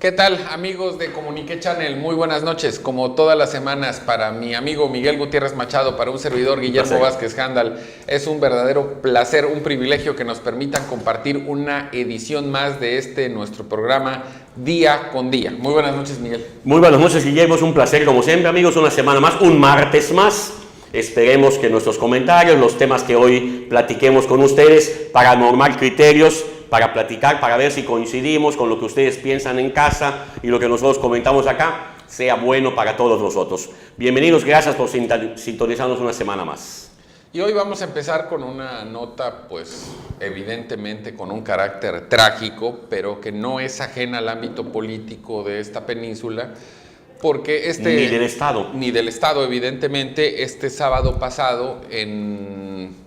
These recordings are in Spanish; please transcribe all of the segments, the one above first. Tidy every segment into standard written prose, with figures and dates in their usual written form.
¿Qué tal, amigos de Comunique Channel? Muy buenas noches. Como todas las semanas, para mi amigo Miguel Gutiérrez Machado, para un servidor Guillermo Vázquez Handal, es un verdadero placer, un privilegio que nos permitan compartir una edición más de nuestro programa Día con Día. Muy buenas noches, Miguel. Muy buenas noches, Guillermo. Es un placer, como siempre, amigos. Una semana más, un martes más. Esperemos que nuestros comentarios, los temas que hoy platiquemos con ustedes, para normar criterios, para platicar, para ver si coincidimos con lo que ustedes piensan en casa y lo que nosotros comentamos acá, sea bueno para todos nosotros. Bienvenidos, gracias por sintonizarnos una semana más. Y hoy vamos a empezar con una nota, pues, evidentemente con un carácter trágico, pero que no es ajena al ámbito político de esta península, porque Ni del Estado. Ni del Estado, evidentemente. Este sábado pasado, en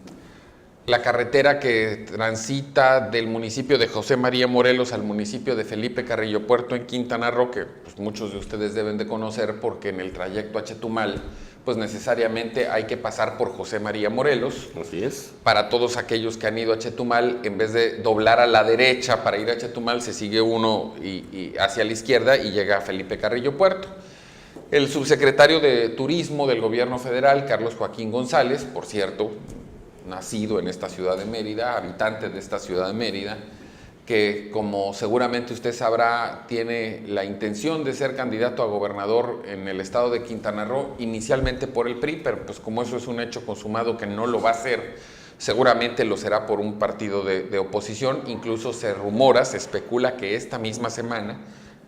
la carretera que transita del municipio de José María Morelos al municipio de Felipe Carrillo Puerto en Quintana Roo, que pues, muchos de ustedes deben de conocer porque en el trayecto a Chetumal, pues necesariamente hay que pasar por José María Morelos. Así es. Para todos aquellos que han ido a Chetumal, en vez de doblar a la derecha para ir a Chetumal, se sigue uno y hacia la izquierda y llega a Felipe Carrillo Puerto. El subsecretario de Turismo del Gobierno Federal, Carlos Joaquín González, por cierto, nacido en esta ciudad de Mérida, habitante de esta ciudad de Mérida, que como seguramente usted sabrá, tiene la intención de ser candidato a gobernador en el estado de Quintana Roo, inicialmente por el PRI, pero pues como eso es un hecho consumado que no lo va a hacer, seguramente lo será por un partido de oposición. Incluso se rumora, se especula que esta misma semana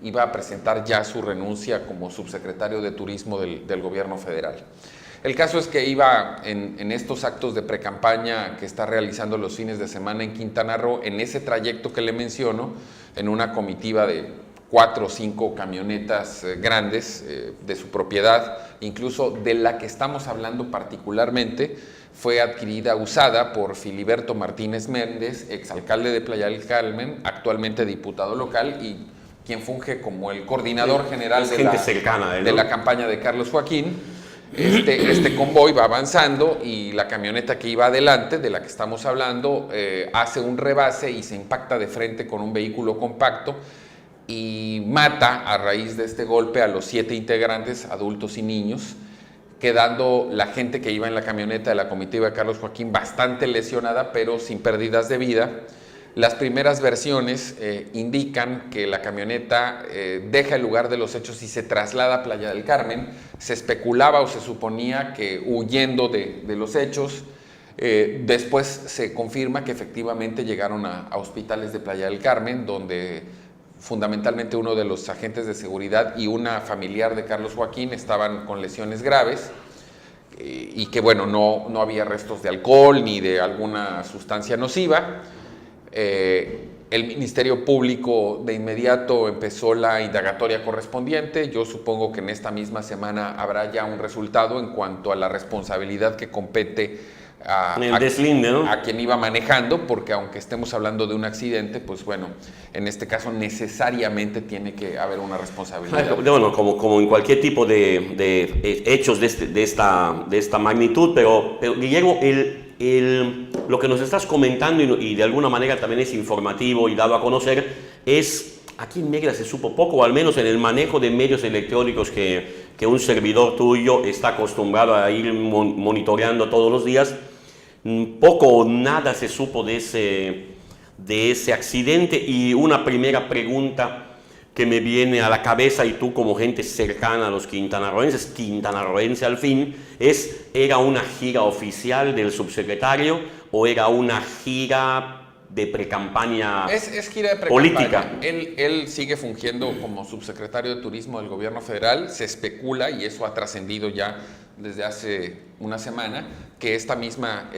iba a presentar ya su renuncia como subsecretario de Turismo del gobierno federal. El caso es que iba en estos actos de precampaña que está realizando los fines de semana en Quintana Roo, en ese trayecto que le menciono, en una comitiva de 4 o 5 camionetas grandes de su propiedad, incluso de la que estamos hablando particularmente, fue adquirida, usada por Filiberto Martínez Méndez, exalcalde de Playa del Carmen, actualmente diputado local y quien funge como el coordinador general de la campaña de Carlos Joaquín. Este convoy va avanzando y la camioneta que iba adelante, de la que estamos hablando, hace un rebase y se impacta de frente con un vehículo compacto y mata a raíz de este golpe a los 7 integrantes, adultos y niños, quedando la gente que iba en la camioneta de la comitiva de Carlos Joaquín bastante lesionada, pero sin pérdidas de vida. Las primeras versiones indican que la camioneta deja el lugar de los hechos y se traslada a Playa del Carmen. Se especulaba o se suponía que huyendo de los hechos. Después se confirma que efectivamente llegaron a hospitales de Playa del Carmen, donde fundamentalmente uno de los agentes de seguridad y una familiar de Carlos Joaquín estaban con lesiones graves. Y que bueno, no había restos de alcohol ni de alguna sustancia nociva. El Ministerio Público de inmediato empezó la indagatoria correspondiente. Yo supongo que en esta misma semana habrá ya un resultado en cuanto a la responsabilidad que compete a quien iba manejando, porque aunque estemos hablando de un accidente, pues bueno, en este caso necesariamente tiene que haber una responsabilidad. Bueno, como en cualquier tipo de hechos de esta magnitud, pero Guillermo, lo que nos estás comentando y de alguna manera también es informativo y dado a conocer, es aquí en Mérida se supo poco, o al menos en el manejo de medios electrónicos que un servidor tuyo está acostumbrado a ir monitoreando todos los días. Poco o nada se supo de ese accidente. Y una primera pregunta que me viene a la cabeza, y tú como gente cercana a los quintanarroenses, quintanarroense al fin, ¿era una gira oficial del subsecretario o era una gira de precampaña es gira de precampaña política? Él sigue fungiendo como subsecretario de Turismo del gobierno federal. Se especula, y eso ha trascendido ya desde hace una semana, que esta misma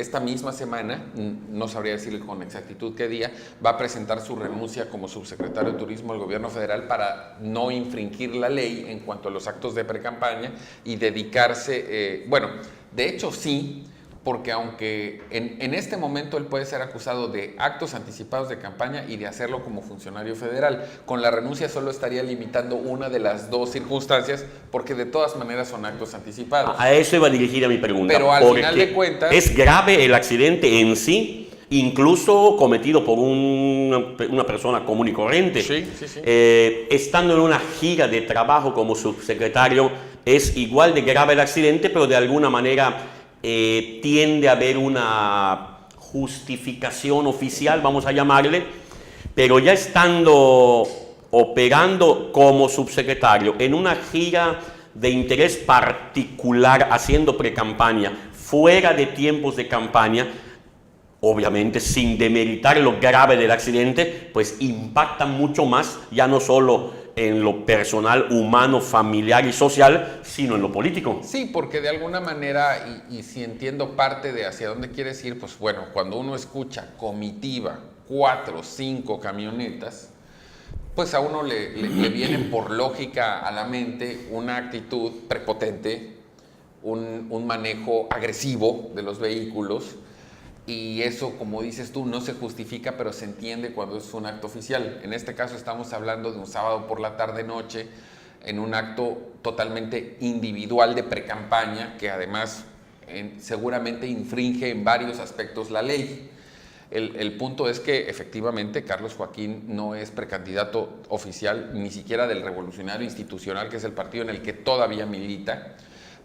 semana, no sabría decirle con exactitud qué día, va a presentar su renuncia como subsecretario de Turismo del gobierno federal para no infringir la ley en cuanto a los actos de precampaña y dedicarse, bueno, de hecho sí, porque aunque en este momento él puede ser acusado de actos anticipados de campaña y de hacerlo como funcionario federal, con la renuncia solo estaría limitando una de las dos circunstancias, porque de todas maneras son actos anticipados. A eso iba dirigida mi pregunta. Pero al final de cuentas... ¿Es grave el accidente en sí? incluso cometido por una persona común y corriente. Sí, sí, sí. Estando en una gira de trabajo como subsecretario, es igual de grave el accidente, pero de alguna manera tiende a haber una justificación oficial, vamos a llamarle, pero ya estando operando como subsecretario en una gira de interés particular, haciendo precampaña, fuera de tiempos de campaña, obviamente sin demeritar lo grave del accidente, pues impacta mucho más, ya no solo en lo personal, humano, familiar y social, sino en lo político. Sí, porque de alguna manera, y si entiendo parte de hacia dónde quieres ir, pues bueno, cuando uno escucha comitiva, 4, 5 camionetas, pues a uno le viene por lógica a la mente una actitud prepotente, un manejo agresivo de los vehículos, y eso, como dices tú, no se justifica, pero se entiende cuando es un acto oficial. En este caso estamos hablando de un sábado por la tarde-noche, en un acto totalmente individual de precampaña, que además seguramente infringe en varios aspectos la ley. El punto es que efectivamente Carlos Joaquín no es precandidato oficial, ni siquiera del Revolucionario Institucional, que es el partido en el que todavía milita,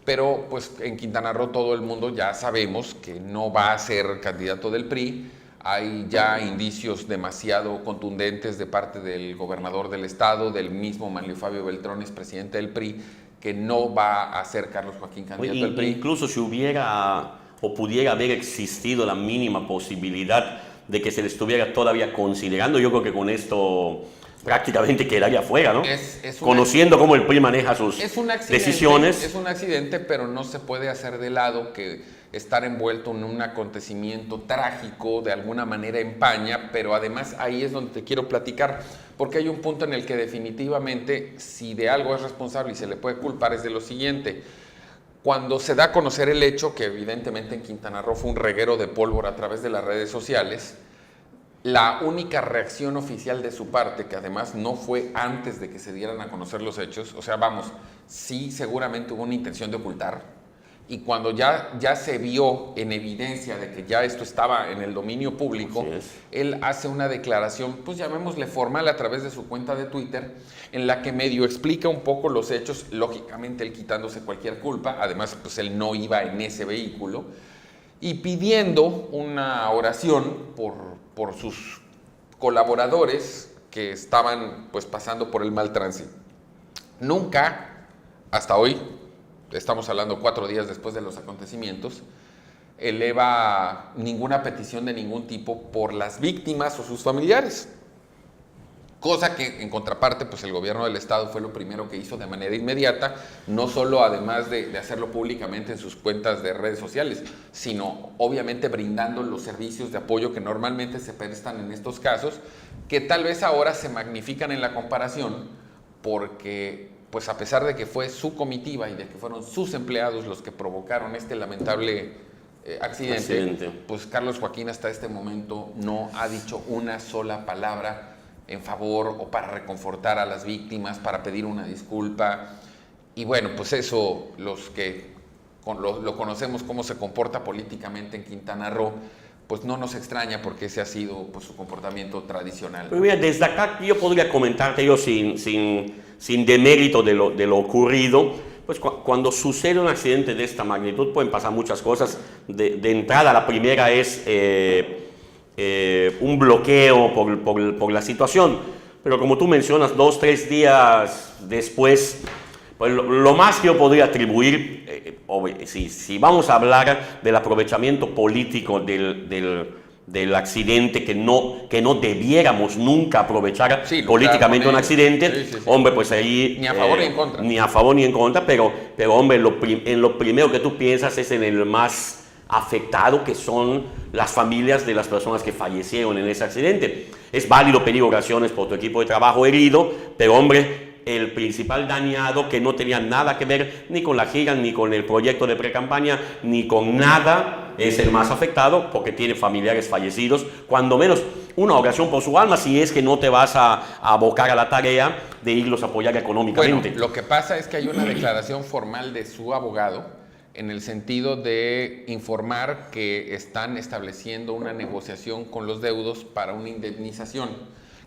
pero pues en Quintana Roo todo el mundo ya sabemos que no va a ser candidato del PRI. Hay ya indicios demasiado contundentes de parte del gobernador del estado, del mismo Manlio Fabio Beltrones, presidente del PRI, que no va a ser Carlos Joaquín candidato del PRI. Incluso si hubiera o pudiera haber existido la mínima posibilidad de que se le estuviera todavía considerando, yo creo que con esto prácticamente quedaría fuera, ¿no? Conociendo cómo el PRI maneja sus decisiones. Es un accidente, pero no se puede hacer de lado que estar envuelto en un acontecimiento trágico de alguna manera empaña, pero además ahí es donde te quiero platicar, porque hay un punto en el que definitivamente, si de algo es responsable y se le puede culpar, es de lo siguiente. Cuando se da a conocer el hecho, que evidentemente en Quintana Roo fue un reguero de pólvora a través de las redes sociales, la única reacción oficial de su parte, que además no fue antes de que se dieran a conocer los hechos, o sea, vamos, sí seguramente hubo una intención de ocultar, y cuando ya se vio en evidencia de que ya esto estaba en el dominio público, él hace una declaración, pues llamémosle formal, a través de su cuenta de Twitter, en la que medio explica un poco los hechos, lógicamente él quitándose cualquier culpa, además pues él no iba en ese vehículo, y pidiendo una oración por sus colaboradores que estaban pues pasando por el mal tránsito. Nunca, hasta hoy, estamos hablando 4 días después de los acontecimientos, eleva ninguna petición de ningún tipo por las víctimas o sus familiares. Cosa que, en contraparte, pues el gobierno del estado fue lo primero que hizo de manera inmediata, no solo además de hacerlo públicamente en sus cuentas de redes sociales, sino obviamente brindando los servicios de apoyo que normalmente se prestan en estos casos, que tal vez ahora se magnifican en la comparación, porque pues a pesar de que fue su comitiva y de que fueron sus empleados los que provocaron este lamentable accidente, pues Carlos Joaquín hasta este momento no ha dicho una sola palabra en favor o para reconfortar a las víctimas, para pedir una disculpa. Y bueno, pues eso, los que lo conocemos cómo se comporta políticamente en Quintana Roo, pues no nos extraña, porque ese ha sido pues su comportamiento tradicional. Pero mira, desde acá yo podría comentarte yo sin demérito de lo ocurrido, pues cuando sucede un accidente de esta magnitud pueden pasar muchas cosas. De entrada, la primera es un bloqueo por la situación, pero como tú mencionas, 2 o 3 días después, pues lo más que yo podría atribuir, si vamos a hablar del aprovechamiento político del accidente, que no debiéramos nunca aprovechar políticamente un accidente, hombre, pues ahí... Ni a favor ni en contra. Ni a favor ni en contra, pero hombre, en lo primero que tú piensas es en el más afectado, que son las familias de las personas que fallecieron en ese accidente. Es válido pedir oraciones por tu equipo de trabajo herido, pero hombre, el principal dañado, que no tenía nada que ver ni con la gira, ni con el proyecto de precampaña, ni con nada, es el más afectado porque tiene familiares fallecidos. Cuando menos una oración por su alma, si es que no te vas a abocar a la tarea de irlos a apoyar económicamente. Bueno, lo que pasa es que hay una declaración formal de su abogado, en el sentido de informar que están estableciendo una negociación con los deudos para una indemnización.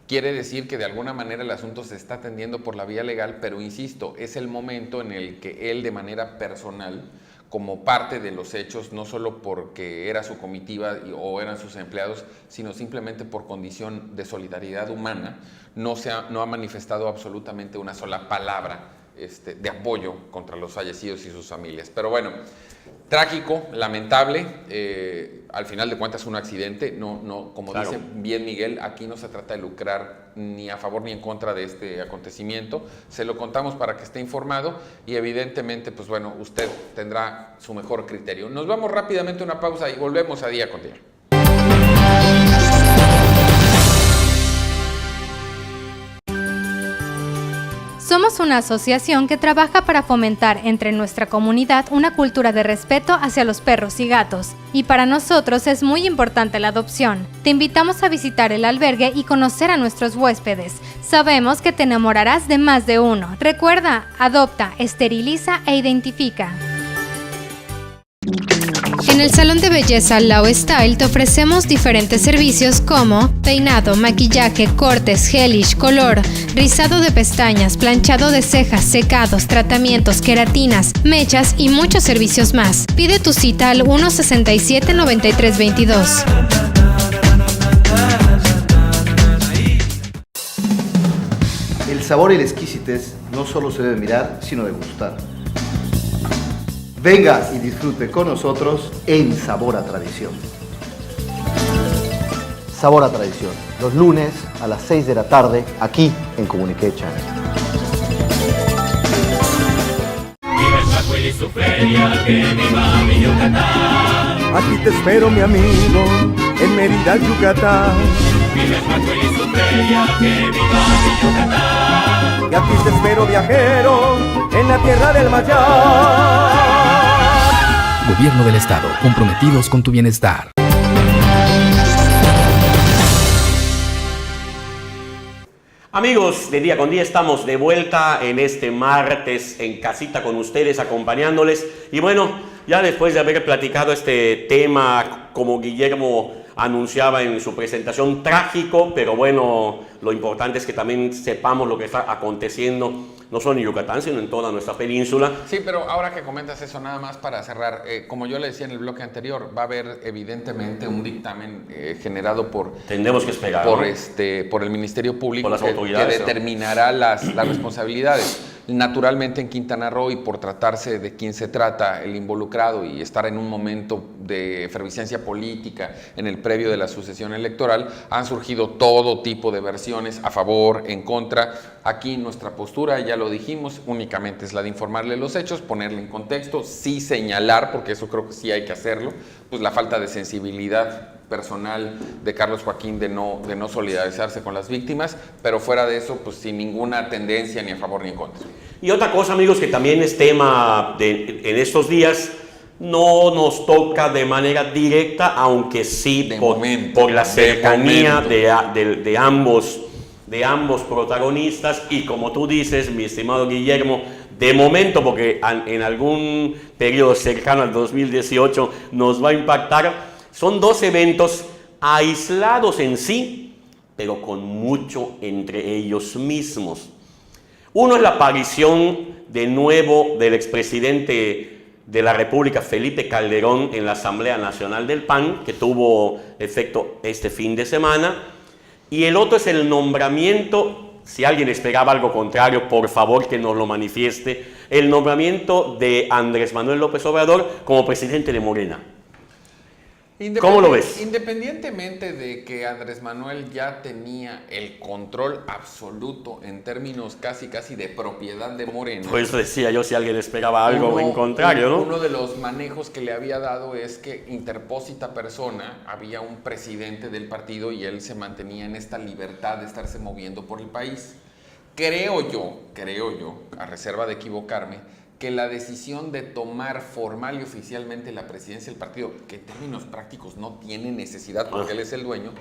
Quiere decir que de alguna manera el asunto se está atendiendo por la vía legal, pero insisto, es el momento en el que él de manera personal, como parte de los hechos, no solo porque era su comitiva o eran sus empleados, sino simplemente por condición de solidaridad humana, no ha manifestado absolutamente una sola palabra de apoyo contra los fallecidos y sus familias. Pero bueno, trágico, lamentable, al final de cuentas un accidente, como claro. Dice bien Miguel, aquí no se trata de lucrar ni a favor ni en contra de este acontecimiento, se lo contamos para que esté informado y evidentemente, pues bueno, usted tendrá su mejor criterio. Nos vamos rápidamente a una pausa y volvemos a Día con Día. Somos una asociación que trabaja para fomentar entre nuestra comunidad una cultura de respeto hacia los perros y gatos, y para nosotros es muy importante la adopción. Te invitamos a visitar el albergue y conocer a nuestros huéspedes. Sabemos que te enamorarás de más de uno. Recuerda, adopta, esteriliza e identifica. En el salón de belleza Lao Style te ofrecemos diferentes servicios como peinado, maquillaje, cortes, gelish, color, rizado de pestañas, planchado de cejas, secados, tratamientos, queratinas, mechas y muchos servicios más. Pide tu cita al 167-9322. El sabor y la exquisitez no solo se debe mirar, sino degustar. Venga y disfrute con nosotros en Sabor a Tradición. Sabor a Tradición, los lunes a las 6 de la tarde, aquí en Comunique Channel. Aquí te espero, mi amigo, en Mérida, Yucatán. Y aquí te espero, viajero, en la tierra del Mayar. Gobierno del Estado, comprometidos con tu bienestar. Amigos de Día con Día, estamos de vuelta en este martes en casita con ustedes, acompañándoles. Y bueno, ya después de haber platicado este tema, como Guillermo anunciaba en su presentación, trágico, pero bueno, lo importante es que también sepamos lo que está aconteciendo, no solo en Yucatán, sino en toda nuestra península. Sí, pero ahora que comentas eso, nada más para cerrar, como yo le decía en el bloque anterior, va a haber evidentemente un dictamen generado por... Tendremos que esperar, por, ¿no? Por el Ministerio Público, por las autoridades, que determinará las responsabilidades. Naturalmente en Quintana Roo, y por tratarse de quién se trata, el involucrado, y estar en un momento de efervescencia política en el previo de la sucesión electoral, han surgido todo tipo de versiones a favor, en contra. Aquí nuestra postura, ya lo dijimos, únicamente es la de informarle los hechos, ponerle en contexto, sí señalar, porque eso creo que sí hay que hacerlo, pues la falta de sensibilidad personal de Carlos Joaquín de no solidarizarse con las víctimas, pero fuera de eso, pues sin ninguna tendencia ni a favor ni en contra. Y otra cosa, amigos, que también es tema en estos días, no nos toca de manera directa, aunque sí por la cercanía de ambos protagonistas, y como tú dices, mi estimado Guillermo, de momento, porque en algún periodo cercano al 2018 nos va a impactar. Son dos eventos aislados en sí, pero con mucho entre ellos mismos. Uno es la aparición de nuevo del expresidente de la República, Felipe Calderón, en la Asamblea Nacional del PAN, que tuvo efecto este fin de semana. Y el otro es el nombramiento, si alguien esperaba algo contrario, por favor que nos lo manifieste, el nombramiento de Andrés Manuel López Obrador como presidente de Morena. ¿Cómo lo ves? Independientemente de que Andrés Manuel ya tenía el control absoluto en términos casi de propiedad de Morena. Pues decía yo si alguien esperaba algo en contrario, ¿no? Uno de los manejos que le había dado es que interpósita persona, había un presidente del partido y él se mantenía en esta libertad de estarse moviendo por el país. Creo yo, a reserva de equivocarme, que la decisión de tomar formal y oficialmente la presidencia del partido, que en términos prácticos no tiene necesidad porque él es el dueño,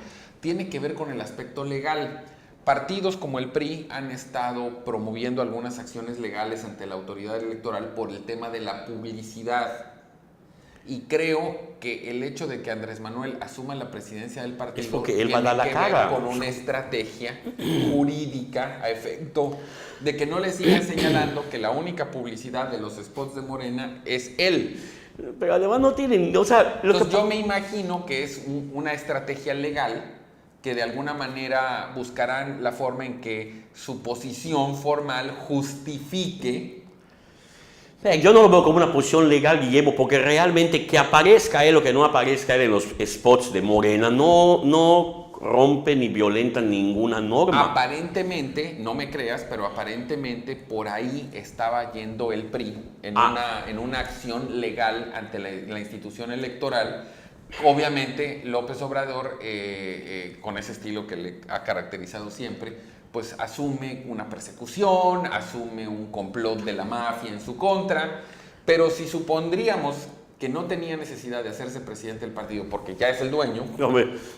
tiene que ver con el aspecto legal. Partidos como el PRI han estado promoviendo algunas acciones legales ante la autoridad electoral por el tema de la publicidad. Y creo que el hecho de que Andrés Manuel asuma la presidencia del partido es porque él va a dar la tiene cara que ver con una estrategia jurídica a efecto de que no le sigan señalando que la única publicidad de los spots de Morena es él. Pero además no tienen, o sea... Entonces yo me imagino que es una estrategia legal que de alguna manera buscarán la forma en que su posición formal justifique. Yo no lo veo como una posición legal, Guillermo, porque realmente que aparezca él o que no aparezca él en los spots de Morena no rompe ni violenta ninguna norma. Aparentemente, no me creas, pero aparentemente por ahí estaba yendo el PRI en una acción legal ante la institución electoral. Obviamente López Obrador, con ese estilo que le ha caracterizado siempre, pues asume una persecución, asume un complot de la mafia en su contra, pero si supondríamos que no tenía necesidad de hacerse presidente del partido porque ya es el dueño,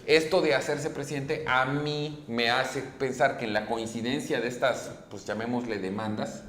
esto de hacerse presidente a mí me hace pensar que en la coincidencia de estas, pues llamémosle demandas,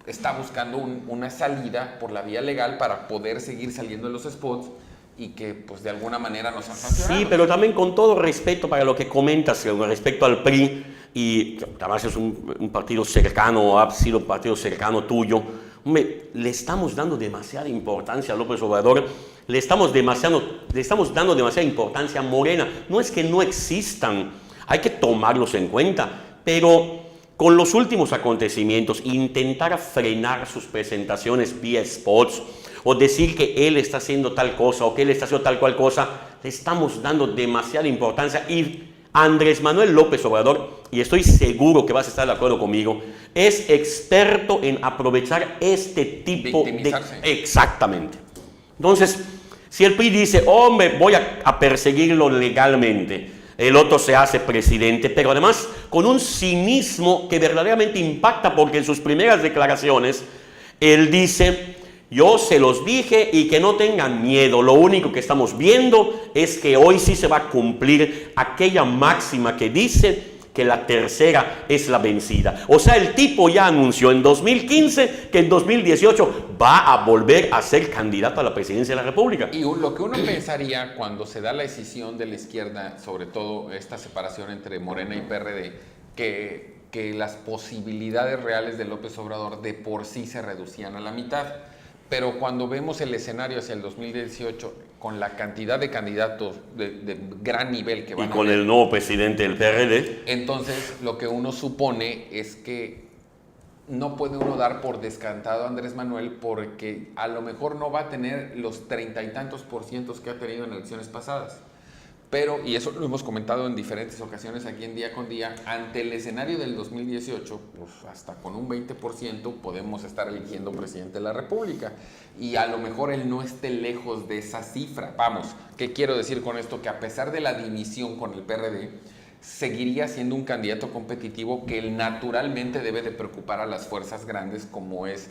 está buscando una salida por la vía legal para poder seguir saliendo en los spots y que pues de alguna manera nos han sancionado. Sí, pero también con todo respeto para lo que comentas con respecto al PRI, y además es un partido cercano, ha sido un partido cercano tuyo, hombre, le estamos dando demasiada importancia a López Obrador, le estamos dando demasiada importancia a Morena. No es que no existan, hay que tomarlos en cuenta, pero con los últimos acontecimientos, intentar frenar sus presentaciones vía spots, o decir que él está haciendo tal cosa o que él está haciendo tal cual cosa, le estamos dando demasiada importancia. Y Andrés Manuel López Obrador, y estoy seguro que vas a estar de acuerdo conmigo, es experto en aprovechar este tipo de... Exactamente. Entonces, si el PRI dice, hombre, voy a perseguirlo legalmente, el otro se hace presidente, pero además con un cinismo que verdaderamente impacta, porque en sus primeras declaraciones, él dice... Yo se los dije y que no tengan miedo, lo único que estamos viendo es que hoy sí se va a cumplir aquella máxima que dice que la tercera es la vencida. O sea, el tipo ya anunció en 2015 que en 2018 va a volver a ser candidato a la presidencia de la República. Y lo que uno pensaría cuando se da la decisión de la izquierda, sobre todo esta separación entre Morena y PRD, que las posibilidades reales de López Obrador de por sí se reducían a la mitad. Pero cuando vemos el escenario hacia el 2018, con la cantidad de candidatos de gran nivel que van a haber, y con el nuevo presidente del PRD, entonces lo que uno supone es que no puede uno dar por descantado a Andrés Manuel, porque a lo mejor no va a tener los 30 y tantos % que ha tenido en elecciones pasadas. Pero, y eso lo hemos comentado en diferentes ocasiones aquí en Día con Día, ante el escenario del 2018, pues hasta con un 20% podemos estar eligiendo presidente de la República. Y a lo mejor él no esté lejos de esa cifra. Vamos, ¿qué quiero decir con esto? Que a pesar de la división con el PRD, seguiría siendo un candidato competitivo que él naturalmente debe de preocupar a las fuerzas grandes como es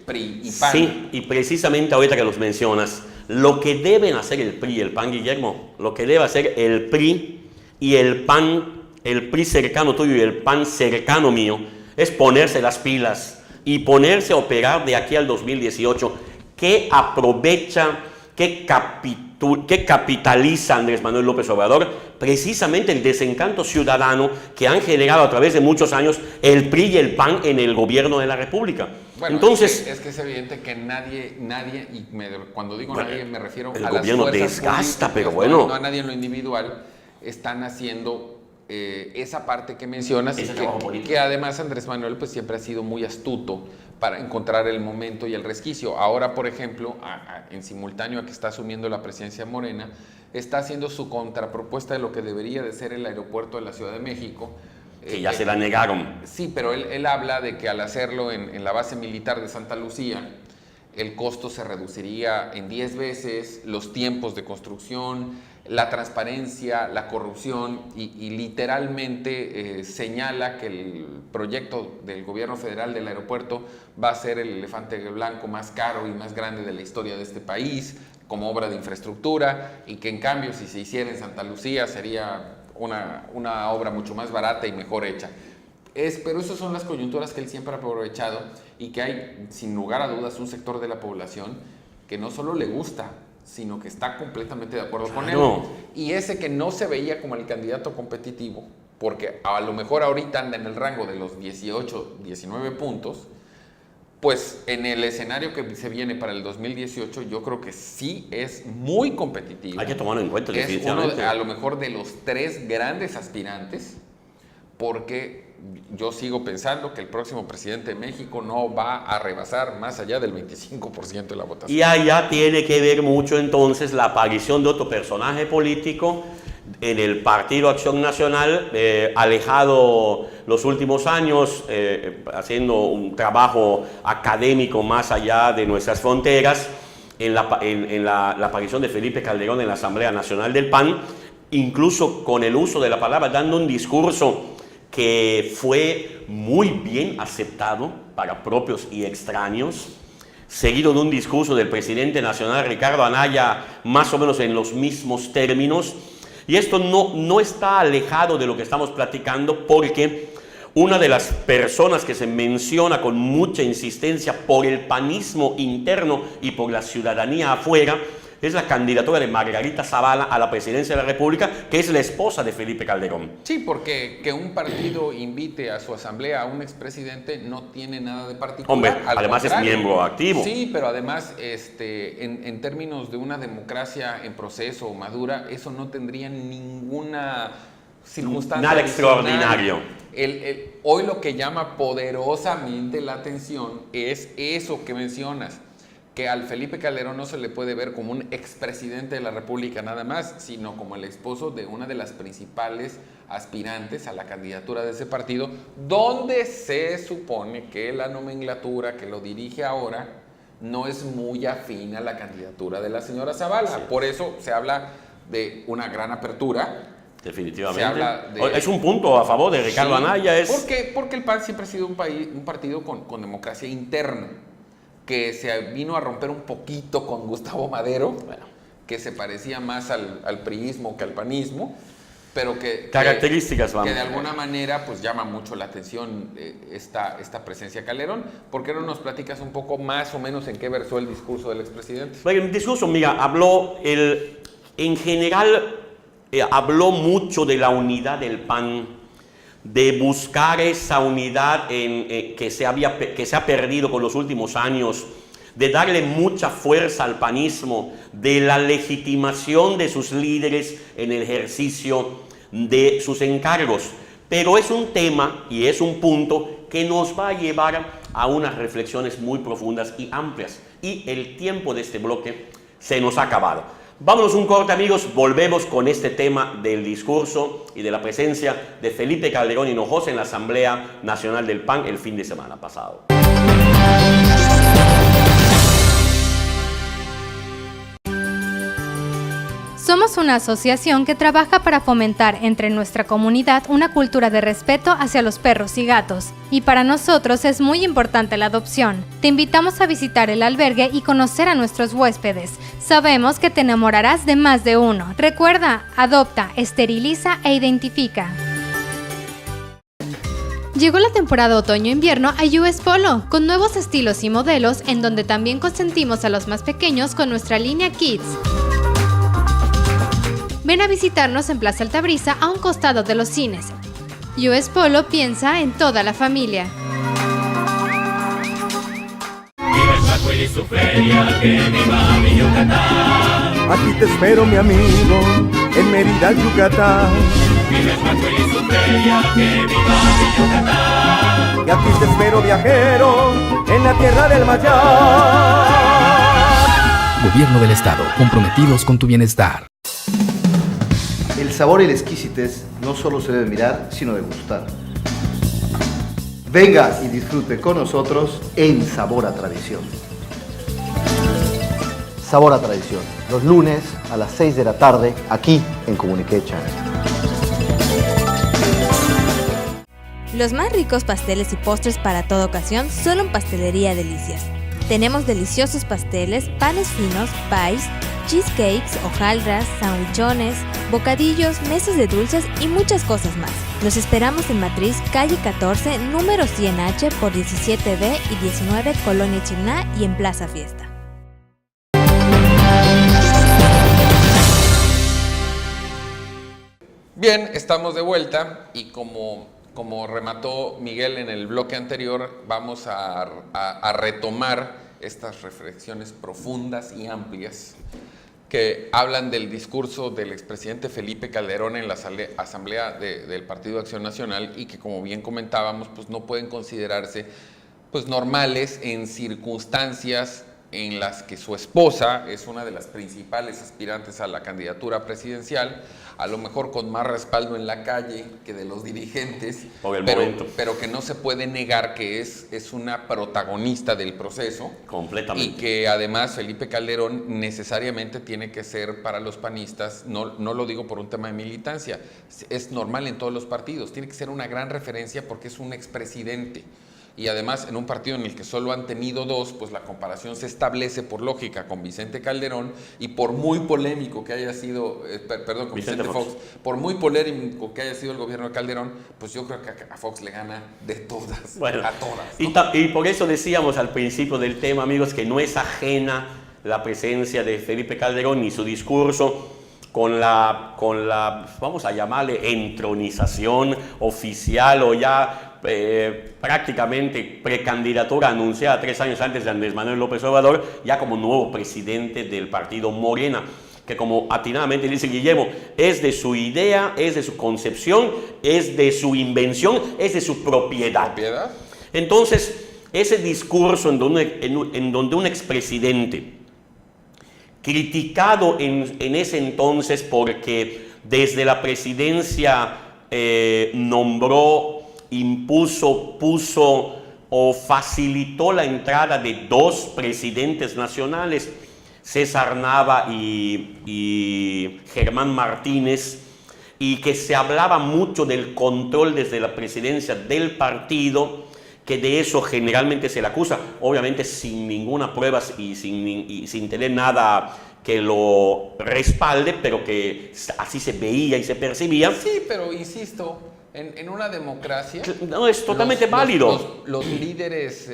PRI y PAN. Sí, y precisamente ahorita que los mencionas, lo que deben hacer el PRI y el PAN, Guillermo, lo que debe hacer el PRI y el PAN, el PRI cercano tuyo y el PAN cercano mío, es ponerse las pilas y ponerse a operar de aquí al 2018, que aprovecha, que capitaliza Andrés Manuel López Obrador, precisamente el desencanto ciudadano que han generado a través de muchos años el PRI y el PAN en el gobierno de la República. Bueno, entonces, es que es evidente que nadie y cuando digo nadie me refiero el a las gobierno fuerzas desgasta, políticas, pero bueno. no a nadie en lo individual, están haciendo esa parte que mencionas, que además Andrés Manuel pues siempre ha sido muy astuto para encontrar el momento y el resquicio. Ahora, por ejemplo, en simultáneo a que está asumiendo la presidencia Morena, está haciendo su contrapropuesta de lo que debería de ser el aeropuerto de la Ciudad de México. Que ya se la negaron. Sí, pero él habla de que al hacerlo en la base militar de Santa Lucía, el costo se reduciría en 10 veces, los tiempos de construcción, la transparencia, la corrupción, y literalmente señala que el proyecto del gobierno federal del aeropuerto va a ser el elefante blanco más caro y más grande de la historia de este país, como obra de infraestructura, y que en cambio si se hiciera en Santa Lucía sería una obra mucho más barata y mejor hecha. Pero esas son las coyunturas que él siempre ha aprovechado, y que hay, sin lugar a dudas, un sector de la población que no solo le gusta, sino que está completamente de acuerdo con él. Claro. Y ese que no se veía como el candidato competitivo, porque a lo mejor ahorita anda en el rango de los 18, 19 puntos, pues en el escenario que se viene para el 2018, yo creo que sí es muy competitivo. Hay que tomarlo en cuenta, Es uno, definitivamente. a lo mejor, de los 3 grandes aspirantes, porque yo sigo pensando que el próximo presidente de México no va a rebasar más allá del 25% de la votación. Y allá tiene que ver mucho entonces la aparición de otro personaje político en el Partido Acción Nacional, alejado los últimos años, haciendo un trabajo académico más allá de nuestras fronteras, en la aparición de Felipe Calderón en la Asamblea Nacional del PAN, incluso con el uso de la palabra, dando un discurso que fue muy bien aceptado para propios y extraños, seguido de un discurso del presidente nacional Ricardo Anaya, más o menos en los mismos términos. Y esto no está alejado de lo que estamos platicando, porque una de las personas que se menciona con mucha insistencia por el panismo interno y por la ciudadanía afuera es la candidatura de Margarita Zavala a la presidencia de la República, que es la esposa de Felipe Calderón. Sí, porque que un partido invite a su asamblea a un expresidente no tiene nada de particular. Hombre, al además contrario. es miembro activo. Sí, pero además, en términos de una democracia en proceso madura, eso no tendría ninguna circunstancia Nada adicional. extraordinario. Hoy lo que llama poderosamente la atención es eso que mencionas, que al Felipe Calderón no se le puede ver como un expresidente de la República nada más, sino como el esposo de una de las principales aspirantes a la candidatura de ese partido, donde se supone que la nomenclatura que lo dirige ahora no es muy afín a la candidatura de la señora Zavala. Sí. Por eso se habla de una gran apertura. Definitivamente. Se habla es un punto a favor de Ricardo Anaya. Porque el PAN siempre ha sido un partido con democracia interna, que se vino a romper un poquito con Gustavo Madero, que se parecía más al priismo que al panismo, pero que de alguna manera pues llama mucho la atención esta presencia de Calderón. ¿Por qué no nos platicas un poco más o menos en qué versó el discurso del expresidente? Bueno, el discurso, mira, en general habló mucho de la unidad del PAN, de buscar esa unidad que se ha perdido con los últimos años, de darle mucha fuerza al panismo, de la legitimación de sus líderes en el ejercicio de sus encargos. Pero es un tema y es un punto que nos va a llevar a unas reflexiones muy profundas y amplias. Y el tiempo de este bloque se nos ha acabado. Vámonos un corte, amigos, volvemos con este tema del discurso y de la presencia de Felipe Calderón Hinojosa en la Asamblea Nacional del PAN el fin de semana pasado. Somos una asociación que trabaja para fomentar entre nuestra comunidad una cultura de respeto hacia los perros y gatos, y para nosotros es muy importante la adopción. Te invitamos a visitar el albergue y conocer a nuestros huéspedes. Sabemos que te enamorarás de más de uno. Recuerda, adopta, esteriliza e identifica. Llegó la temporada otoño-invierno a US Polo, con nuevos estilos y modelos en donde también consentimos a los más pequeños con nuestra línea Kids. Ven a visitarnos en Plaza Altabrisa, a un costado de los cines. US Polo piensa en toda la familia. Aquí te espero, mi amigo, en Mérida, Yucatán. Y aquí te espero, viajero, en la tierra del Mayar. Gobierno del Estado, comprometidos con tu bienestar. El sabor y la exquisitez no solo se debe mirar, sino degustar. Venga y disfrute con nosotros en Sabor a Tradición. Sabor a Tradición, los lunes a las 6 de la tarde, aquí en Comunique Channel. Los más ricos pasteles y postres para toda ocasión solo en Pastelería Delicias. Tenemos deliciosos pasteles, panes finos, pies, cheesecakes, hojaldras, sandwichones, bocadillos, mesas de dulces y muchas cosas más. Los esperamos en Matriz, calle 14, número 100H por 17B y 19, Colonia Chimná, y en Plaza Fiesta. Bien, estamos de vuelta y como remató Miguel en el bloque anterior, vamos a retomar estas reflexiones profundas y amplias que hablan del discurso del expresidente Felipe Calderón en la asamblea del Partido de Acción Nacional y que, como bien comentábamos, pues no pueden considerarse pues normales en circunstancias en las que su esposa es una de las principales aspirantes a la candidatura presidencial, a lo mejor con más respaldo en la calle que de los dirigentes, pero que no se puede negar que es una protagonista del proceso. Completamente. Y que además Felipe Calderón necesariamente tiene que ser para los panistas, no lo digo por un tema de militancia, es normal en todos los partidos, tiene que ser una gran referencia porque es un expresidente. Y además, en un partido en el que solo han tenido dos, pues la comparación se establece por lógica con Vicente Calderón, y por muy polémico que haya sido, con Vicente Fox, por muy polémico que haya sido el gobierno de Calderón, pues yo creo que a Fox le gana de todas, bueno, a todas, ¿no? Y por eso decíamos al principio del tema, amigos, que no es ajena la presencia de Felipe Calderón ni su discurso con la, vamos a llamarle, entronización oficial o ya prácticamente precandidatura anunciada 3 años antes de Andrés Manuel López Obrador, ya como nuevo presidente del partido Morena, que como atinadamente dice Guillermo, es de su idea, es de su concepción, es de su invención, es de su propiedad. Entonces, ese discurso en donde un expresidente, criticado en ese entonces porque desde la presidencia nombró, impuso, puso o facilitó la entrada de 2 presidentes nacionales, César Nava y Germán Martínez, y que se hablaba mucho del control desde la presidencia del partido, que de eso generalmente se le acusa, obviamente sin ninguna prueba y sin tener nada que lo respalde, pero que así se veía y se percibía. Sí, pero insisto, en una democracia no es totalmente válido. Los líderes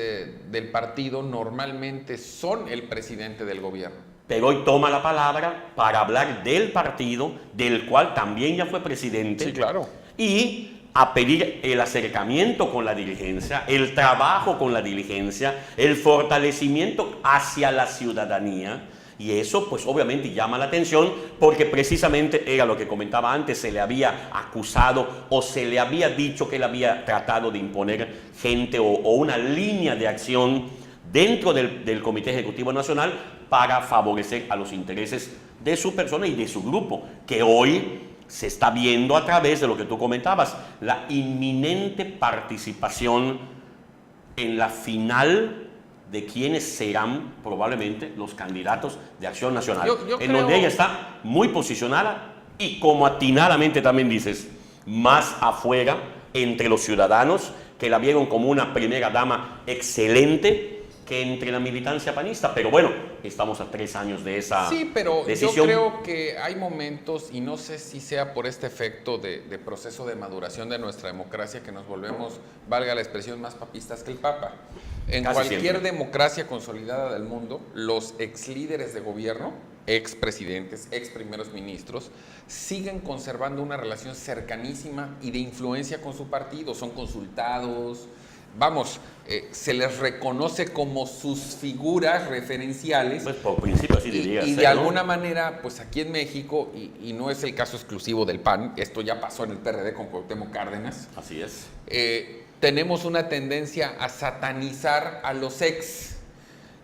del partido normalmente son el presidente del gobierno. Pero hoy toma la palabra para hablar del partido, del cual también ya fue presidente. Sí, claro. Y a pedir el acercamiento con la dirigencia, el trabajo con la dirigencia, el fortalecimiento hacia la ciudadanía. Y eso pues obviamente llama la atención porque precisamente era lo que comentaba antes, se le había acusado o se le había dicho que él había tratado de imponer gente o una línea de acción dentro del Comité Ejecutivo Nacional para favorecer a los intereses de su persona y de su grupo, que hoy se está viendo a través de lo que tú comentabas, la inminente participación en la final de quienes serán probablemente los candidatos de Acción Nacional, en donde ella está muy posicionada y, como atinadamente también dices, más afuera entre los ciudadanos que la vieron como una primera dama excelente que entre la militancia panista. Pero bueno, estamos a 3 años de esa decisión. Sí, pero yo creo que hay momentos, y no sé si sea por este efecto de proceso de maduración de nuestra democracia, que nos volvemos, valga la expresión, más papistas que el Papa. En Casi cualquier siempre. democracia consolidada del mundo, los ex líderes de gobierno, ex presidentes, ex primeros ministros, siguen conservando una relación cercanísima y de influencia con su partido. Son consultados, se les reconoce como sus figuras referenciales. Pues por principio así diría Y ser, de ¿no? alguna manera, pues aquí en México, y no es el caso exclusivo del PAN, esto ya pasó en el PRD con Cuauhtémoc Cárdenas, Así es. tenemos una tendencia a satanizar a los ex.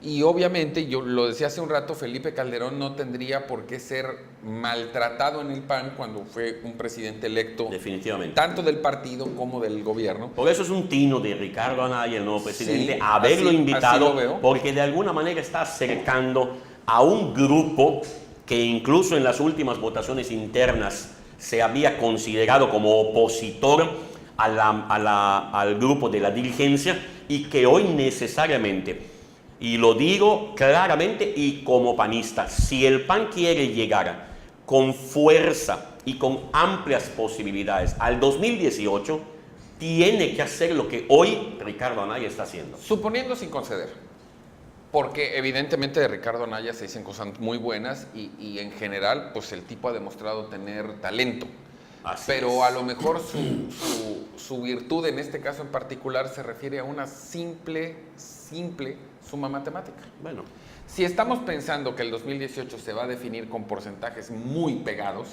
Y obviamente, yo lo decía hace un rato, Felipe Calderón no tendría por qué ser maltratado en el PAN cuando fue un presidente electo. Definitivamente. Tanto del partido como del gobierno. Por eso es un tino de Ricardo Anaya, el nuevo presidente, Sí, haberlo así invitado, lo veo. porque de alguna manera está acercando a un grupo que incluso en las últimas votaciones internas se había considerado como opositor al grupo de la dirigencia y que hoy necesariamente, y lo digo claramente y como panista, si el PAN quiere llegar con fuerza y con amplias posibilidades al 2018, tiene que hacer lo que hoy Ricardo Anaya está haciendo. Suponiendo sin conceder, porque evidentemente de Ricardo Anaya se dicen cosas muy buenas y en general pues el tipo ha demostrado tener talento. pero a lo mejor su virtud en este caso en particular se refiere a una simple suma matemática. Bueno. Si estamos pensando que el 2018 se va a definir con porcentajes muy pegados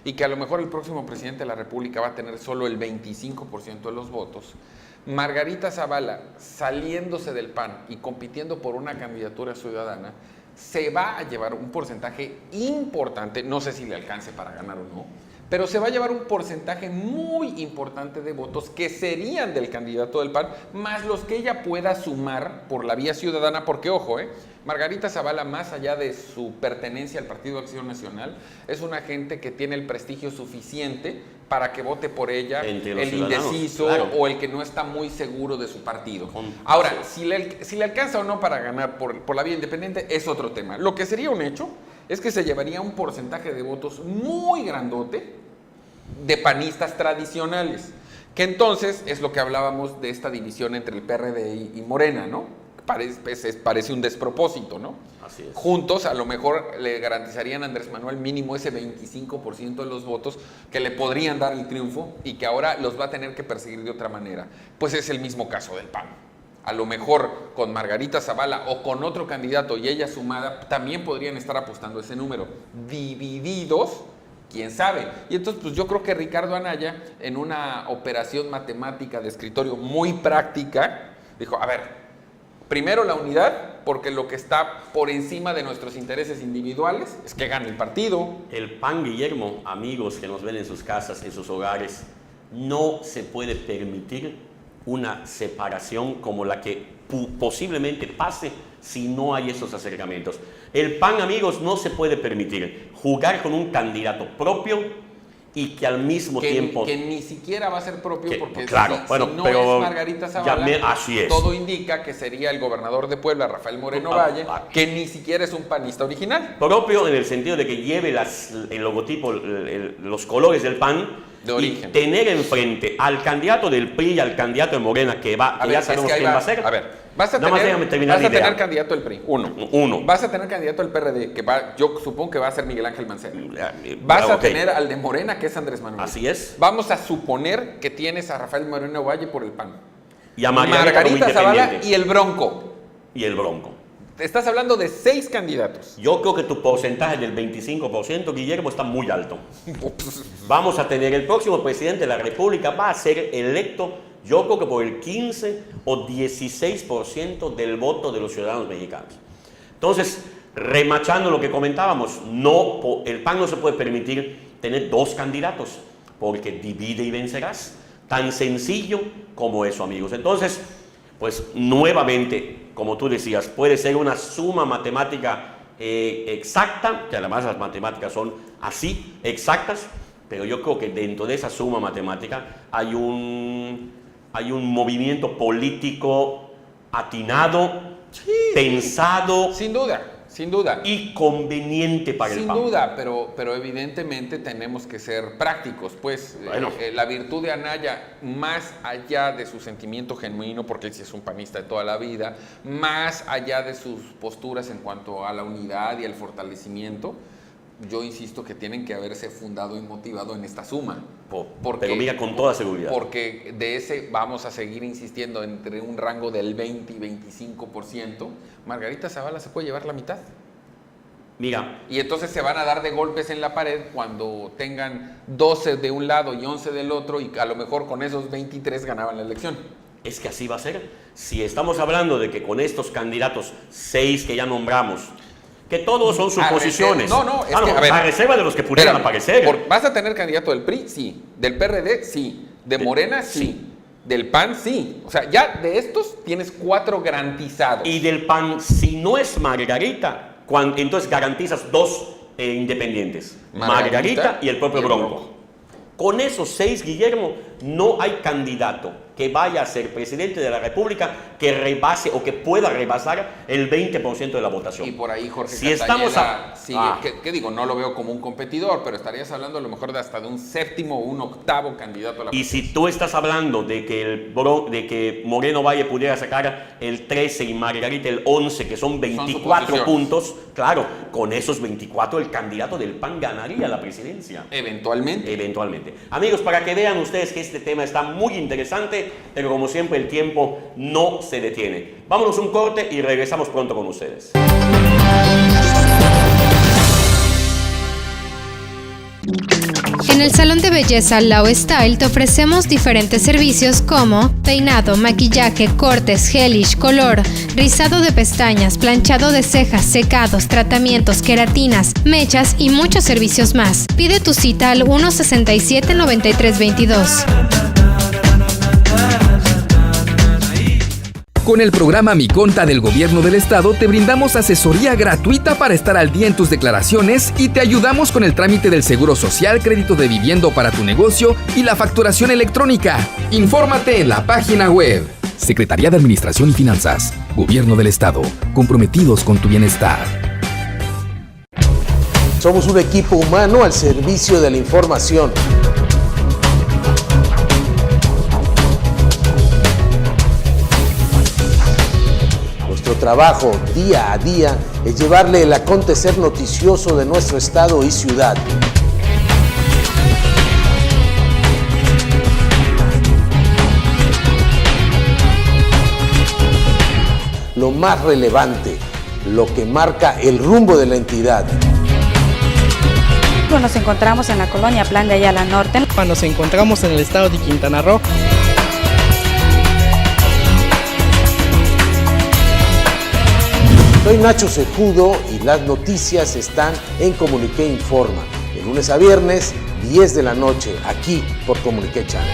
y que a lo mejor el próximo presidente de la República va a tener solo el 25% de los votos, Margarita Zavala, saliéndose del PAN y compitiendo por una candidatura ciudadana, se va a llevar un porcentaje importante, no sé si le alcance para ganar o no, pero se va a llevar un porcentaje muy importante de votos que serían del candidato del PAN, más los que ella pueda sumar por la vía ciudadana, porque ojo, Margarita Zavala, más allá de su pertenencia al Partido de Acción Nacional, es una gente que tiene el prestigio suficiente para que vote por ella el indeciso, claro, o el que no está muy seguro de su partido. Ahora, si le alcanza o no para ganar por la vía independiente es otro tema. Lo que sería un hecho es que se llevaría un porcentaje de votos muy grandote de panistas tradicionales, que entonces es lo que hablábamos de esta división entre el PRD y Morena, ¿no? Parece un despropósito, ¿no? Así es. Juntos a lo mejor le garantizarían a Andrés Manuel mínimo ese 25% de los votos que le podrían dar el triunfo y que ahora los va a tener que perseguir de otra manera. Pues es el mismo caso del PAN. A lo mejor con Margarita Zavala o con otro candidato y ella sumada también podrían estar apostando ese número. Divididos, quién sabe. Y entonces pues yo creo que Ricardo Anaya, en una operación matemática de escritorio muy práctica, dijo, a ver, primero la unidad, porque lo que está por encima de nuestros intereses individuales es que gane el partido. El PAN, Guillermo, amigos que nos ven en sus casas, en sus hogares, no se puede permitir una separación como la que posiblemente pase si no hay esos acercamientos. El PAN, amigos, no se puede permitir jugar con un candidato propio y que al mismo tiempo... Que ni siquiera va a ser propio porque claro, si bueno, no pero es Margarita Zavala, así es. Todo indica que sería el gobernador de Puebla, Rafael Moreno Valle, que ni siquiera es un panista original. Propio en el sentido de que lleve el logotipo, los colores del PAN, de origen. Y tener enfrente al candidato del PRI y al candidato de Morena, que ya sabemos quién va a ser. A ver, vas a tener candidato del PRI, uno. Vas a tener candidato del PRD, yo supongo que va a ser Miguel Ángel Mancera. Vas a tener al de Morena, que es Andrés Manuel. Así es. Vamos a suponer que tienes a Rafael Moreno Valle por el PAN. Y a Margarita Zavala y el Bronco. Estás hablando de 6 candidatos. Yo creo que tu porcentaje del 25%, Guillermo, está muy alto. Vamos a tener el próximo presidente de la República, va a ser electo, yo creo que por el 15 o 16% del voto de los ciudadanos mexicanos. Entonces, remachando lo que comentábamos, el PAN no se puede permitir tener 2 candidatos, porque divide y vencerás. Tan sencillo como eso, amigos. Entonces, pues nuevamente, como tú decías, puede ser una suma matemática exacta, que además las matemáticas son así, exactas, pero yo creo que dentro de esa suma matemática hay un movimiento político atinado, pensado, sin duda, y conveniente para el PAN. Sin duda, pero evidentemente tenemos que ser prácticos, pues la virtud de Anaya, más allá de su sentimiento genuino, porque él sí es un panista de toda la vida, más allá de sus posturas en cuanto a la unidad y al fortalecimiento, yo insisto que tienen que haberse fundado y motivado en esta suma. Pero mira, con toda seguridad. Porque de ese vamos a seguir insistiendo entre un rango del 20 y 25%. Margarita Zavala se puede llevar la mitad. Mira. Y entonces se van a dar de golpes en la pared cuando tengan 12 de un lado y 11 del otro y a lo mejor con esos 23 ganaban la elección. Es que así va a ser. Si estamos hablando de que con estos candidatos, 6 que ya nombramos, que todos son suposiciones. A reserva de los que pudieran aparecer. ¿Vas a tener candidato del PRI? Sí. ¿Del PRD? Sí. ¿De Morena? Sí. ¿Del PAN? Sí. O sea, ya de estos tienes 4 garantizados. Y del PAN, si no es Margarita, entonces garantizas 2 independientes. Margarita y el propio Bronco. Con esos 6, Guillermo, no hay candidato que vaya a ser presidente de la República que rebase o que pueda rebasar el 20% de la votación. Y por ahí Jorge si estamos ¿qué digo? No lo veo como un competidor, pero estarías hablando a lo mejor de hasta de un séptimo o un octavo candidato a la presidencia. Y si tú estás hablando de que Moreno Valle pudiera sacar el 13 y Margarita el 11, que son 24 puntos, claro, con esos 24 el candidato del PAN ganaría la presidencia. Eventualmente. Eventualmente. Amigos, para que vean ustedes que este tema está muy interesante, pero como siempre el tiempo no se detiene. Vámonos un corte y regresamos pronto con ustedes. En el salón de belleza Lao Style te ofrecemos diferentes servicios como peinado, maquillaje, cortes, gelish, color, rizado de pestañas, planchado de cejas, secados, tratamientos, queratinas, mechas y muchos servicios más. Pide tu cita al 167-9322. Con el programa Mi Conta del Gobierno del Estado te brindamos asesoría gratuita para estar al día en tus declaraciones y te ayudamos con el trámite del Seguro Social, crédito de vivienda para tu negocio y la facturación electrónica. Infórmate en la página web. Secretaría de Administración y Finanzas, Gobierno del Estado, comprometidos con tu bienestar. Somos un equipo humano al servicio de la información. Nuestro trabajo día a día es llevarle el acontecer noticioso de nuestro estado y ciudad. Lo más relevante, lo que marca el rumbo de la entidad. Nos encontramos en la colonia Plan de Ayala Norte. Nos encontramos en el estado de Quintana Roo. Soy Nacho Cejudo y las noticias están en Comuniqué Informa. De lunes a viernes, 10 de la noche, aquí por Comuniqué Channel.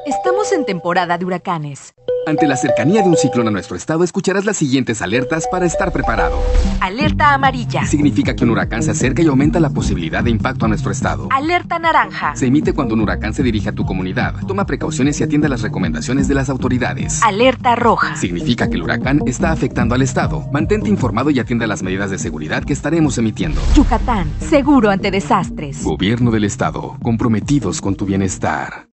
Estamos en temporada de huracanes. Ante la cercanía de un ciclón a nuestro estado, escucharás las siguientes alertas para estar preparado. Alerta amarilla. Significa que un huracán se acerca y aumenta la posibilidad de impacto a nuestro estado. Alerta naranja. Se emite cuando un huracán se dirige a tu comunidad. Toma precauciones y atiende las recomendaciones de las autoridades. Alerta roja. Significa que el huracán está afectando al estado. Mantente informado y atiende las medidas de seguridad que estaremos emitiendo. Yucatán, seguro ante desastres. Gobierno del estado, comprometidos con tu bienestar.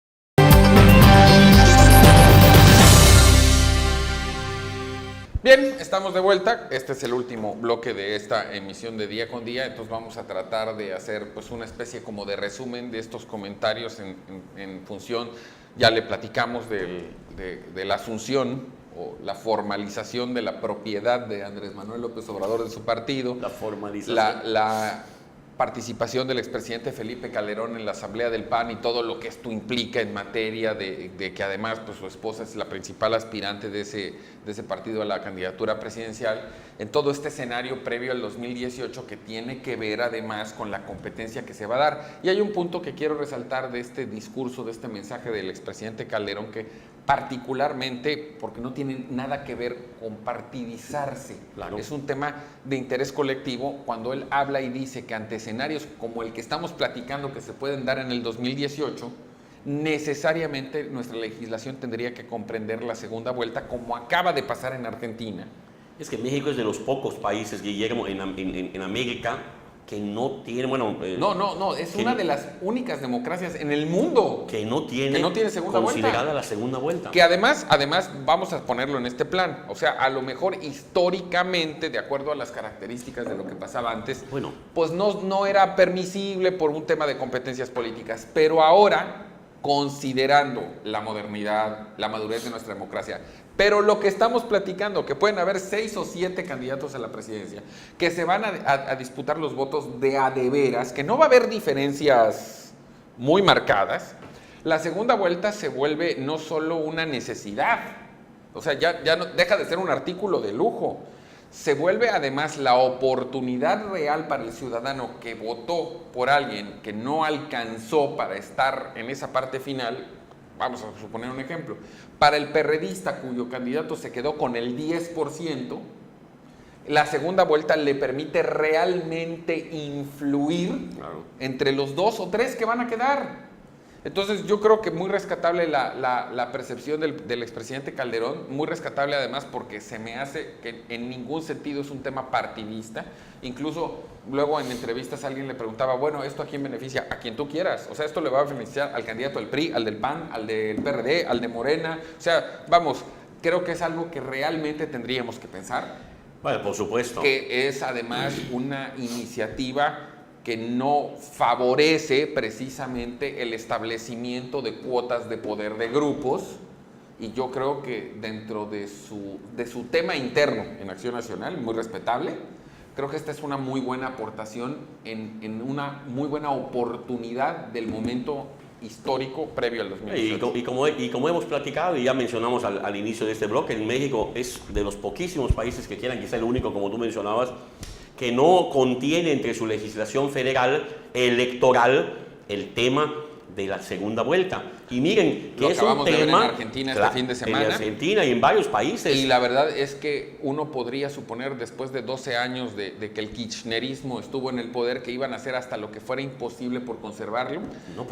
Bien, estamos de vuelta. Este es el último bloque de esta emisión de Día con Día. Entonces vamos a tratar de hacer pues una especie como de resumen de estos comentarios en función, ya le platicamos de la asunción o la formalización de la propiedad de Andrés Manuel López Obrador de su partido. La formalización. La participación del expresidente Felipe Calderón en la Asamblea del PAN y todo lo que esto implica en materia de que además pues, su esposa es la principal aspirante de ese partido a la candidatura presidencial, en todo este escenario previo al 2018 que tiene que ver además con la competencia que se va a dar. Y hay un punto que quiero resaltar de este discurso, de este mensaje del expresidente Calderón, que particularmente, porque no tiene nada que ver con partidizarse, claro. Es un tema de interés colectivo, cuando él habla y dice que ante escenarios como el que estamos platicando que se pueden dar en el 2018, necesariamente nuestra legislación tendría que comprender la segunda vuelta, como acaba de pasar en Argentina. Es que México es de los pocos países, Guillermo, en América que no tiene, es una de las únicas democracias en el mundo que no tiene segunda considerada vuelta. La segunda vuelta. Que además vamos a ponerlo en este plan, o sea, a lo mejor históricamente, de acuerdo a las características de lo que pasaba antes, pues no era permisible por un tema de competencias políticas, pero ahora, considerando la modernidad, la madurez de nuestra democracia, pero lo que estamos platicando, que pueden haber 6 o 7 candidatos a la presidencia, que se van a disputar los votos de a de veras, que no va a haber diferencias muy marcadas, la segunda vuelta se vuelve no solo una necesidad, o sea, ya no, deja de ser un artículo de lujo, se vuelve además la oportunidad real para el ciudadano que votó por alguien que no alcanzó para estar en esa parte final. Vamos a suponer un ejemplo. Para el perredista cuyo candidato se quedó con el 10%, la segunda vuelta le permite realmente influir entre los 2 o 3 que van a quedar. Entonces yo creo que muy rescatable la percepción del expresidente Calderón, muy rescatable además porque se me hace que en ningún sentido es un tema partidista. Incluso luego en entrevistas alguien le preguntaba, bueno, ¿esto a quién beneficia? A quien tú quieras. O sea, esto le va a beneficiar al candidato del PRI, al del PAN, al del PRD, al de Morena. O sea, vamos, creo que es algo que realmente tendríamos que pensar. Bueno, por supuesto. Que es además una iniciativa que no favorece precisamente el establecimiento de cuotas de poder de grupos, y yo creo que dentro de su tema interno en Acción Nacional, muy respetable, creo que esta es una muy buena aportación en una muy buena oportunidad del momento histórico previo al 2018. Y como hemos platicado y ya mencionamos al inicio de este bloque, en México es de los poquísimos países que quieran, quizá el único, como tú mencionabas, que no contiene entre su legislación federal electoral el tema de la segunda vuelta. Y miren, que es un tema... de ver en Argentina este fin de semana. En Argentina y en varios países. Y la verdad es que uno podría suponer, después de 12 años de que el kirchnerismo estuvo en el poder, que iban a hacer hasta lo que fuera imposible por conservarlo.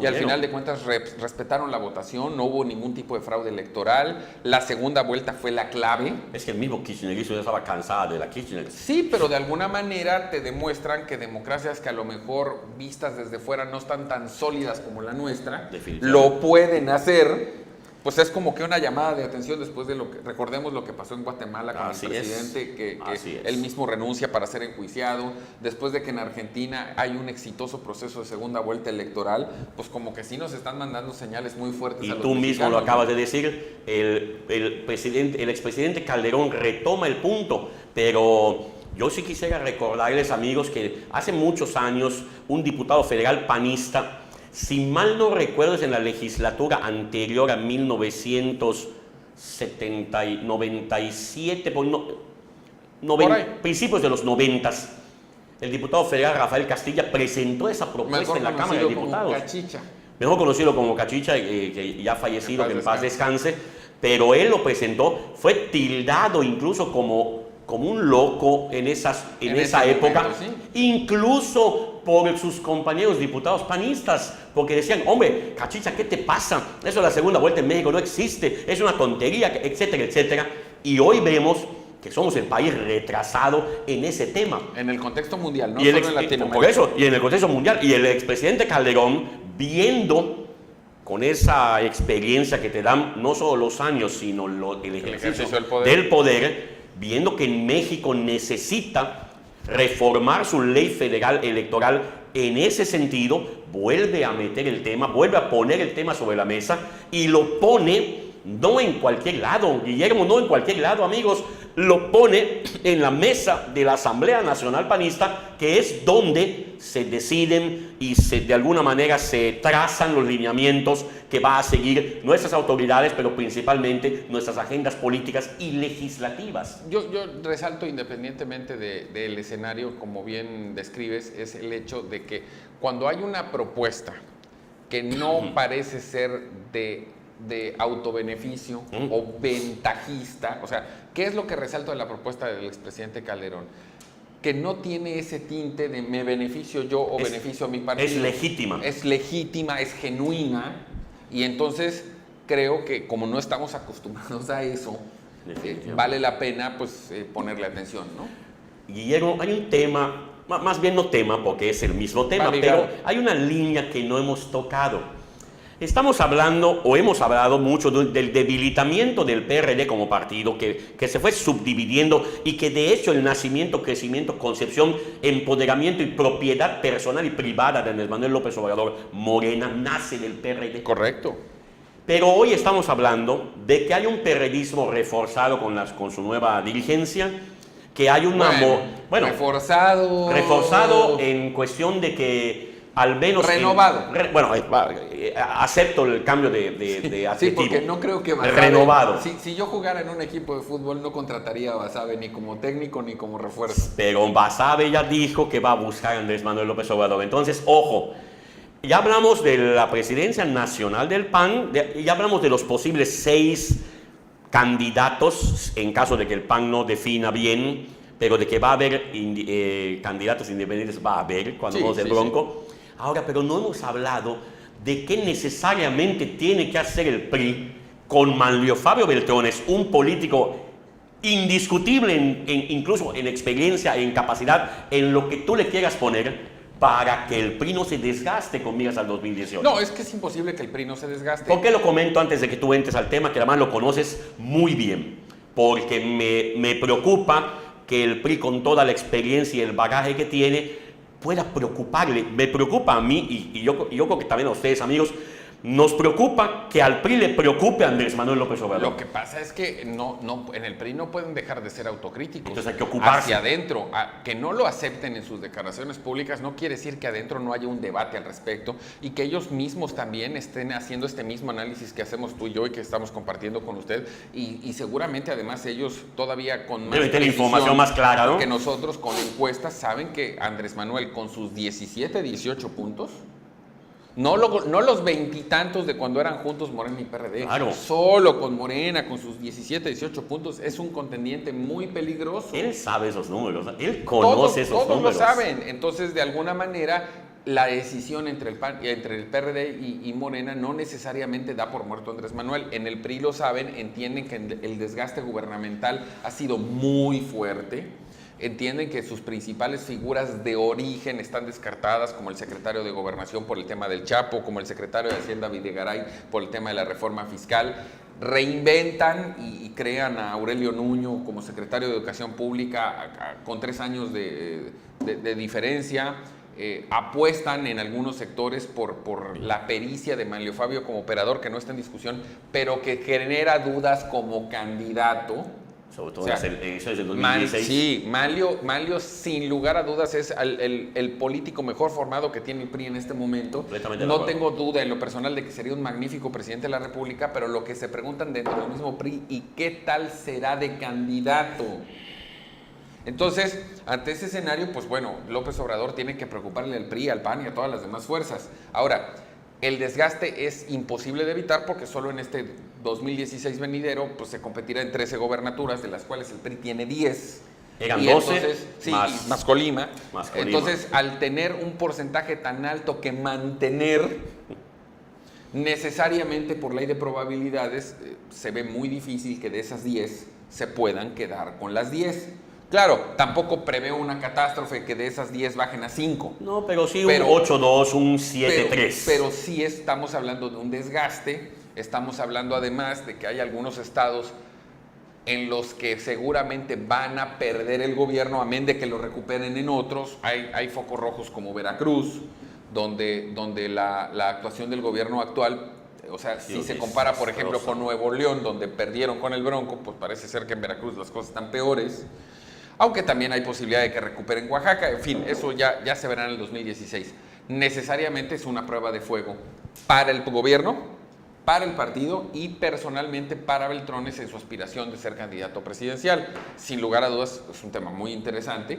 Y al final de cuentas respetaron la votación, no hubo ningún tipo de fraude electoral. La segunda vuelta fue la clave. Es que el mismo kirchnerismo ya estaba cansada de la Kirchner. Sí, pero de alguna manera te demuestran que democracias que a lo mejor vistas desde fuera no están tan sólidas como la nuestra, lo pueden hacer. Pues es como que una llamada de atención después de lo que, recordemos lo que pasó en Guatemala con el presidente, que él mismo renuncia para ser enjuiciado, después de que en Argentina hay un exitoso proceso de segunda vuelta electoral, pues como que sí nos están mandando señales muy fuertes a los tú mismo mexicanos, lo acabas de decir, el expresidente Calderón retoma el punto, pero yo sí quisiera recordarles, amigos, que hace muchos años un diputado federal panista, si mal no recuerdo, es en la legislatura anterior a 1997, principios de los 90, el diputado federal Rafael Castilla presentó esa propuesta en la Cámara de Diputados. Mejor conocido como Cachicha, que ya fallecido, que en paz descanse, pero él lo presentó, fue tildado incluso como un loco en esa época, momento, ¿sí? Incluso por sus compañeros diputados panistas, porque decían, hombre, Cachicha, ¿qué te pasa? Eso de la segunda vuelta en México no existe, es una tontería, etcétera, etcétera. Y hoy vemos que somos el país retrasado en ese tema. En el contexto mundial, no solo en Latinoamérica. Por eso, y en el contexto mundial. Y el expresidente Calderón, viendo con esa experiencia que te dan no solo los años, sino el ejercicio del poder, viendo que en México necesita reformar su ley federal electoral en ese sentido, vuelve a meter el tema, vuelve a poner el tema sobre la mesa y lo pone no en cualquier lado, Guillermo, no en cualquier lado, amigos, lo pone en la mesa de la Asamblea Nacional Panista, que es donde se deciden y de alguna manera se trazan los lineamientos que va a seguir nuestras autoridades, pero principalmente nuestras agendas políticas y legislativas. Yo resalto, independientemente del escenario, como bien describes, es el hecho de que cuando hay una propuesta que no parece ser de autobeneficio o ventajista, o sea, ¿qué es lo que resalto de la propuesta del expresidente Calderón? Que no tiene ese tinte de me beneficio yo o beneficio a mi partido. Es legítima. Es legítima, es genuina, y entonces creo que como no estamos acostumbrados a eso, vale la pena pues ponerle atención, ¿no? Guillermo, hay un tema, más bien no tema porque es el mismo tema, pero hay una línea que no hemos tocado. Estamos hablando, o hemos hablado mucho del debilitamiento del PRD como partido, que se fue subdividiendo y que de hecho el nacimiento, crecimiento, concepción, empoderamiento y propiedad personal y privada de Andrés Manuel López Obrador, Morena, nace del PRD. Correcto. Pero hoy estamos hablando de que hay un perredismo reforzado con su nueva dirigencia, que hay una... Reforzado en cuestión de que al menos... Renovado. Acepto el cambio de adjetivo. Sí, porque no creo que Basabe... Renovado. Si yo jugara en un equipo de fútbol, no contrataría a Basabe ni como técnico ni como refuerzo. Pero Basabe ya dijo que va a buscar a Andrés Manuel López Obrador. Entonces, ojo, ya hablamos de la presidencia nacional del PAN, ya hablamos de los posibles 6 candidatos, en caso de que el PAN no defina bien, pero de que va a haber candidatos independientes, va a haber cuando vamos el Bronco. Ahora, pero no hemos hablado de qué necesariamente tiene que hacer el PRI con Manlio Fabio Beltrones, un político indiscutible incluso en experiencia, en capacidad, en lo que tú le quieras poner, para que el PRI no se desgaste con miras al 2018. No, es que es imposible que el PRI no se desgaste. ¿Por qué lo comento antes de que tú entres al tema, que además lo conoces muy bien? Porque me preocupa que el PRI, con toda la experiencia y el bagaje que tiene, pueda preocuparle. Me preocupa a mí, y yo creo que también a ustedes, amigos, nos preocupa que al PRI le preocupe a Andrés Manuel López Obrador. Lo que pasa es que en el PRI no pueden dejar de ser autocríticos. Entonces hay que ocuparse. Hacia adentro, que no lo acepten en sus declaraciones públicas no quiere decir que adentro no haya un debate al respecto y que ellos mismos también estén haciendo este mismo análisis que hacemos tú y yo y que estamos compartiendo con usted y seguramente además ellos todavía con más deben tener información más clara, ¿no? Que nosotros con encuestas saben que Andrés Manuel con sus 17, 18 puntos, no los veintitantos de cuando eran juntos Morena y PRD, claro, solo con Morena, con sus 17, 18 puntos, es un contendiente muy peligroso. Él sabe esos números, él conoce esos números. Todos lo saben, entonces de alguna manera la decisión entre el PRD y Morena no necesariamente da por muerto a Andrés Manuel. En el PRI lo saben, entienden que el desgaste gubernamental ha sido muy fuerte. Entienden que sus principales figuras de origen están descartadas, como el secretario de Gobernación por el tema del Chapo, como el secretario de Hacienda Videgaray por el tema de la reforma fiscal. Reinventan y crean a Aurelio Nuño como secretario de Educación Pública con 3 años de diferencia. Apuestan en algunos sectores por la pericia de Manlio Fabio como operador, que no está en discusión, pero que genera dudas como candidato. Sobre todo eso es del 2016. Sí, Manlio sin lugar a dudas es el político mejor formado que tiene el PRI en este momento. No tengo duda en lo personal de que sería un magnífico presidente de la República, pero lo que se preguntan dentro del mismo PRI, ¿y qué tal será de candidato? Entonces, ante ese escenario, pues bueno, López Obrador tiene que preocuparle al PRI, al PAN y a todas las demás fuerzas. Ahora, el desgaste es imposible de evitar porque solo en este 2016 venidero pues se competirá en 13 gobernaturas, de las cuales el PRI tiene 10. Eran 12, entonces, sí, más Colima. Entonces, al tener un porcentaje tan alto que mantener, necesariamente por ley de probabilidades, se ve muy difícil que de esas 10 se puedan quedar con las 10. Claro, tampoco preveo una catástrofe que de esas 10 bajen a 5. No, pero sí un 8-2, un 7-3. Pero sí estamos hablando de un desgaste, estamos hablando además de que hay algunos estados en los que seguramente van a perder el gobierno, amén de que lo recuperen en otros. Hay focos rojos como Veracruz, donde la actuación del gobierno actual, o sea, si se compara, por ejemplo, con Nuevo León, donde perdieron con el Bronco, pues parece ser que en Veracruz las cosas están peores. Aunque también hay posibilidad de que recuperen Oaxaca. En fin, eso ya se verá en el 2016. Necesariamente es una prueba de fuego para el gobierno, para el partido y personalmente para Beltrones en su aspiración de ser candidato presidencial. Sin lugar a dudas, es un tema muy interesante,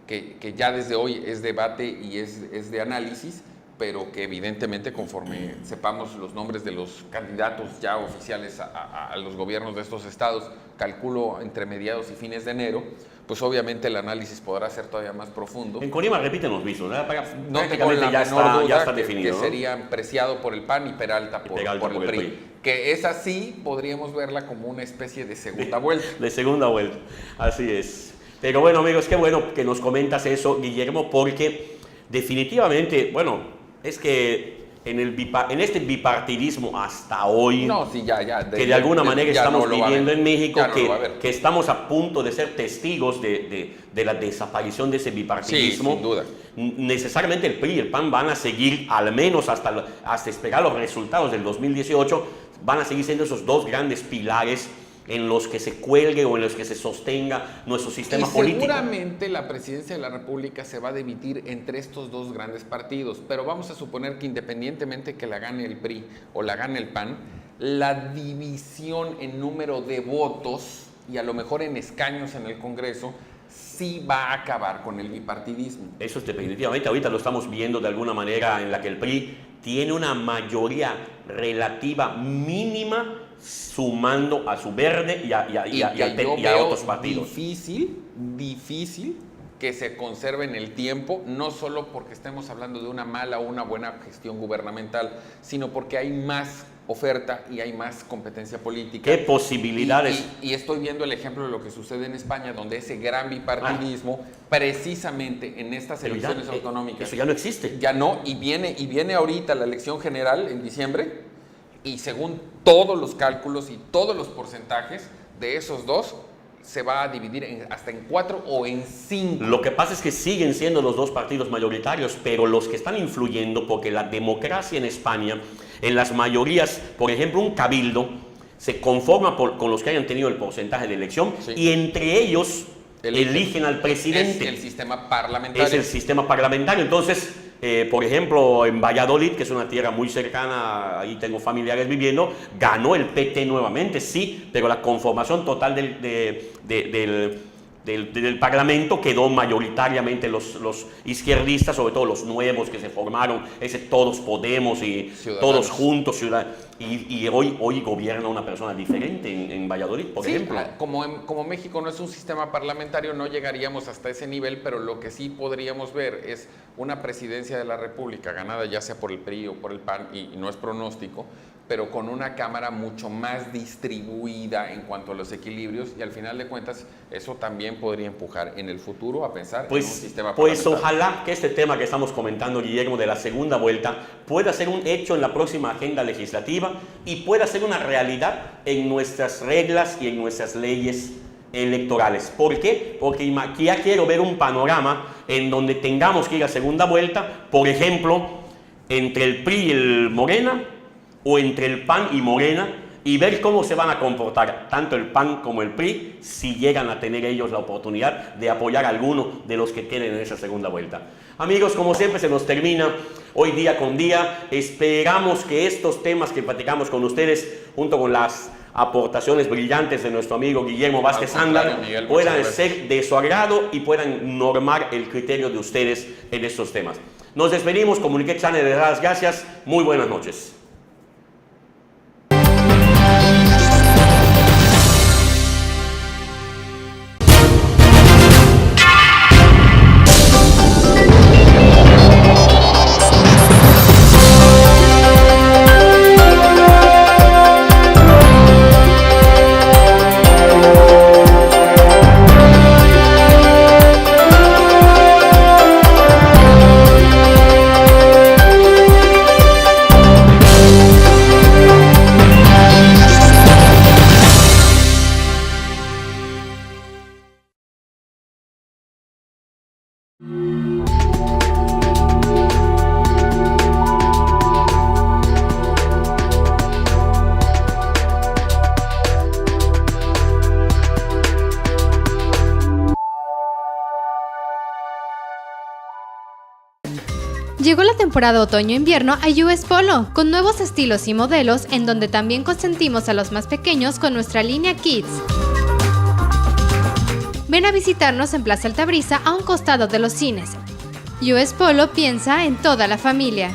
que ya desde hoy es debate y es de análisis, pero que evidentemente conforme sepamos los nombres de los candidatos ya oficiales a los gobiernos de estos estados, calculo entre mediados y fines de enero, pues obviamente el análisis podrá ser todavía más profundo. En Colima repiten los visos, ¿no? No tengo la menor duda ya está definido, que serían Preciado por el PAN y Peralta por el PRI. Que esa sí podríamos verla como una especie de segunda vuelta. De segunda vuelta, así es. Pero bueno, amigos, qué bueno que nos comentas eso, Guillermo, porque definitivamente, bueno, es que en este bipartidismo hasta hoy, que de alguna manera estamos viviendo en México, que estamos a punto de ser testigos de la desaparición de ese bipartidismo. Sí, sin duda. Necesariamente el PRI y el PAN van a seguir, al menos hasta esperar los resultados del 2018, van a seguir siendo esos dos grandes pilares en los que se cuelgue o en los que se sostenga nuestro sistema político. Seguramente la presidencia de la República se va a dividir entre estos dos grandes partidos, pero vamos a suponer que independientemente que la gane el PRI o la gane el PAN, la división en número de votos y a lo mejor en escaños en el Congreso sí va a acabar con el bipartidismo. Eso es definitivamente, ahorita lo estamos viendo de alguna manera en la que el PRI tiene una mayoría relativa mínima sumando a su Verde y a otros partidos. Difícil que se conserve en el tiempo, no solo porque estemos hablando de una mala o una buena gestión gubernamental, sino porque hay más oferta y hay más competencia política. ¿Qué posibilidades? Y estoy viendo el ejemplo de lo que sucede en España, donde ese gran bipartidismo, precisamente en estas elecciones autonómicas... Eso ya no existe. Ya no, y viene ahorita la elección general en diciembre, y según todos los cálculos y todos los porcentajes de esos dos, se va a dividir hasta en 4 o en 5. Lo que pasa es que siguen siendo los dos partidos mayoritarios, pero los que están influyendo, porque la democracia en España, en las mayorías, por ejemplo, un cabildo se conforma con los que hayan tenido el porcentaje de elección, y entre ellos eligen al presidente. Es el sistema parlamentario. Es el sistema parlamentario. Entonces, por ejemplo, en Valladolid, que es una tierra muy cercana, ahí tengo familiares viviendo, ganó el PT nuevamente, sí, pero la conformación total del Parlamento quedó mayoritariamente los izquierdistas, sobre todo los nuevos que se formaron, ese Todos Podemos y Ciudadanos. Todos Juntos, y hoy gobierna una persona diferente en Valladolid, por ejemplo. Como México no es un sistema parlamentario, no llegaríamos hasta ese nivel, pero lo que sí podríamos ver es una presidencia de la República ganada ya sea por el PRI o por el PAN, y no es pronóstico, pero con una Cámara mucho más distribuida en cuanto a los equilibrios, y al final de cuentas eso también podría empujar en el futuro a pensar en un sistema parlamentario. Pues ojalá que este tema que estamos comentando, Guillermo, de la segunda vuelta, pueda ser un hecho en la próxima agenda legislativa y pueda ser una realidad en nuestras reglas y en nuestras leyes electorales. ¿Por qué? Porque ya quiero ver un panorama en donde tengamos que ir a segunda vuelta, por ejemplo, entre el PRI y el Morena, o entre el PAN y Morena, y ver cómo se van a comportar tanto el PAN como el PRI si llegan a tener ellos la oportunidad de apoyar a alguno de los que queden en esa segunda vuelta. Amigos, como siempre se nos termina hoy día con día. Esperamos que estos temas que platicamos con ustedes, junto con las aportaciones brillantes de nuestro amigo Guillermo Vázquez Anda, puedan ser de su agrado y puedan normar el criterio de ustedes en estos temas. Nos despedimos, Comunique Channel les da las gracias, muy buenas noches. Llegó la temporada otoño-invierno a US Polo, con nuevos estilos y modelos, en donde también consentimos a los más pequeños con nuestra línea Kids. Ven a visitarnos en Plaza Altabrisa, a un costado de los cines. US Polo piensa en toda la familia.